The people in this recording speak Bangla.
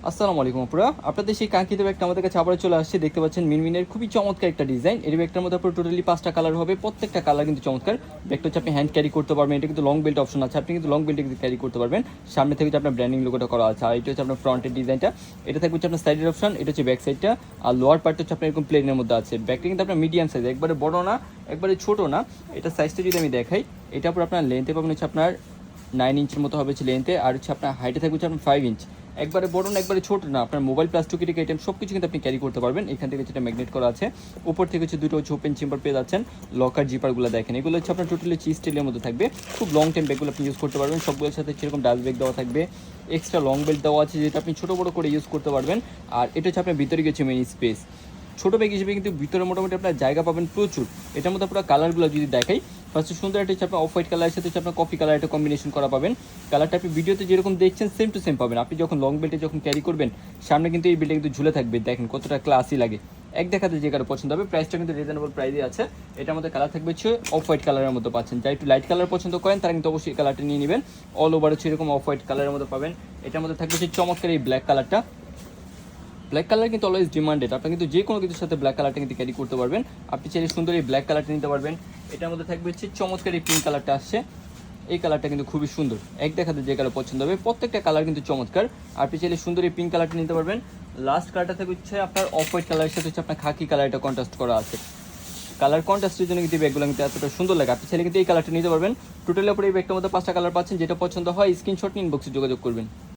আসসালামু আলাইকুম আপুরা, আপনাদের সেই কাঙ্ক্ষিত ব্যাগটা আমাদের কাছে আবার চলে আসছে। দেখতে পাচ্ছেন মিনমিনের খুবই চমৎকার একটা ডিজাইন। এই ব্যাগটার মধ্যে আপনার টোটালি 5টা কালার হবে, প্রত্যেকটা কালার কিন্তু চমৎকার। ব্যাগটা হচ্ছে আপনি হ্যান্ড ক্যারি করতে পারবেন, এটা কিন্তু লং বেল্ট অপশন আছে, আপনি কিন্তু লং বেল্টে কিন্তু ক্যারি করতে পারবেন। সামনে থেকে হচ্ছে আপনার ব্র্যান্ডিং লোগোটা করা আছে, আর এটা হচ্ছে আপনার ফ্রন্টের ডিজাইনটা। এটা থাকবে হচ্ছে আপনার সাইডের অপশন, এটা হচ্ছে ব্যাক সাইডটা। আর লোয়ার পার্টটা হচ্ছে আপনার এরকম প্লেনের মধ্যে আছে। ব্যাগটা কিন্তু আপনার মিডিয়াম সাইজ, একবারে বড় না একবারে ছোট না। এটা সাইজটা যদি আমি দেখাই, এটা পুরো আপনার লেন্থে পাবেন হচ্ছে আপনার 9 ইঞ্চের মতো হবে হচ্ছে লেন্থে, আর হচ্ছে আপনার হাইটে থাকবে হচ্ছে আপনার 5 ইঞ্চ। একবারে বড় না একবারে ছোট না, আপনার মোবাইল প্লাস টুকিটিক আইটেম সব কিছু কিন্তু আপনি ক্যারি করতে পারবেন। এখান থেকে যেটা ম্যাগনেট করা আছে, উপর থেকে হচ্ছে দুটো হচ্ছে ওপেন চেম্বার পেয়ে যাচ্ছেন। লকার জিপারগুলো দেখেন, এগুলো হচ্ছে আপনার টোটালি চি স্টাইলের মধ্যে থাকবে। খুব লং টাইম ব্যাগগুলো আপনি ইউজ করতে পারবেন। সবগুলোর সাথে সেরকম ডাস্ট ব্যাগ দেওয়া থাকবে, এক্সট্রা লং বেল্ট দেওয়া আছে যেটা আপনি ছোটো বড়ো করে ইউজ করতে পারবেন। আর এটা হচ্ছে আপনার ভিতরে গেছে মেইন স্পেস। ছোটো ব্যাগ হিসেবে কিন্তু ভিতরে মোটামুটি আপনার জায়গা পাবেন প্রচুর। এটার মধ্যে আপনার কালারগুলো যদি দেখাই, ফার্স্টে সুন্দর একটা হচ্ছে আপনার অফ হোয়াইট কালারের সাথে হচ্ছে আপনার কফি কালার একটা কম্বিনেশন করা পাবেন। কালারটা আপনি ভিডিওতে যেরকম দেখছেন সেম টু সেম পাবেন। আপনি যখন লং বেল্টে যখন ক্যারি করবেন, সামনে কিন্তু এই বেল্টে কিন্তু ঝুলে থাকবে, দেখেন কতটা ক্লাসি লাগে। এক দেখাতে যে কারো পছন্দ হবে, প্রাইসটা কিন্তু রিজনেবল প্রাইসে আছে। এটার মধ্যে কালার থাকবে হচ্ছে অফ হোয়াইট কালারের মধ্যে পাচ্ছেন। যারা একটু লাইট কালার পছন্দ করেন তারা কিন্তু অবশ্যই কালারটা নিয়ে নেবেন। অল ওভার হচ্ছে এরকম অফ হোয়াইট কালারের মধ্যে পাবেন। এটার মধ্যে থাকবে হচ্ছে চমৎকার এই ব্ল্যাক কালারটা। ব্ল্যাক কালার কিন্তু অলওয়েজ ডিমান্ডেড, আপনি কিন্তু যে কোনো কিছুর সাথে ব্ল্যাক কালারটা কিন্তু ক্যারি করতে পারবেন। আপনি চাইলে সুন্দর এই ব্ল্যাক কালারটা নিতে পারবেন। এটার মধ্যে থাকবে হচ্ছে চমৎকার এই পিঙ্ক কালারটা আসছে। এই কালারটা কিন্তু খুবই সুন্দর, এক দেখাতে যে কালার পছন্দ হবে। প্রত্যেকটা কালার কিন্তু চমৎকার। আপনি চাইলে সুন্দর এই পিঙ্ক কালারটা নিতে পারবেন। লাস্ট কালারটা থাকবে হচ্ছে আপনার অফ হোয়াইট কালারের সাথে হচ্ছে আপনার খাকি কালারটা কন্ট্রাস্ট করা আছে। কালার কন্ট্রাস্টের জন্য কিন্তু ব্যাগগুলো কিন্তু এতটা সুন্দর লাগে। আপনি চাইলে কিন্তু এই কালারটা নিতে পারবেন। টোটালি উপরে এই ব্যাগটার মধ্যে 5টা কালার পাচ্ছেন, যেটা পছন্দ হয় স্ক্রিনশট নিয়ে ইনবক্সে যোগাযোগ করবেন।